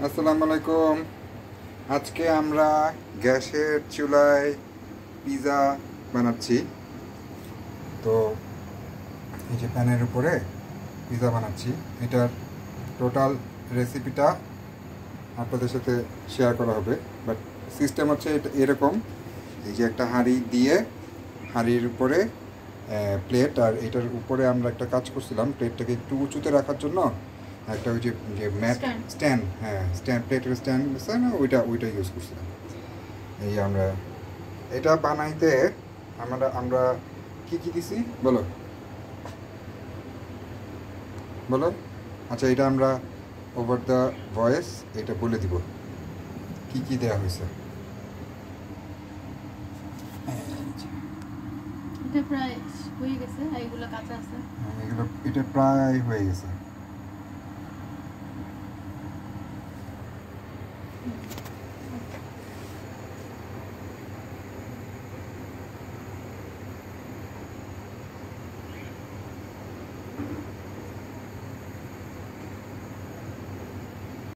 আসসালামু আলাইকুম। আজকে আমরা গ্যাসের চুলায় পিৎজা বানাচ্ছি। তো এই যে প্যানের উপরে পিৎজা বানাচ্ছি, এটার টোটাল রেসিপিটা আপনাদের সাথে শেয়ার করা হবে। বাট সিস্টেম হচ্ছে এটা এরকম, এই যে একটা হাঁড়ি দিয়ে হাঁড়ির উপরে প্লেট, আর এটার উপরে আমরা একটা কাজ করছিলাম প্লেটটাকে একটু উঁচুতে রাখার জন্য একটা ওই যে ম্যাট স্ট্যান্ড, প্লেটের স্ট্যান্ড আছে না, ওইটা ইউজ করছিলাম। এই আমরা এটা বানাইতে আমরা কি দিছি বলো বলো। আচ্ছা, এটা আমরা ওভার দ্য ভয়েস এটা বলে দিব কি দেওয়া হয়েছে। এটা প্রায় হয়ে গেছে, এইগুলো কাঁচা আছে। এটা প্রায় হয়ে গেছে।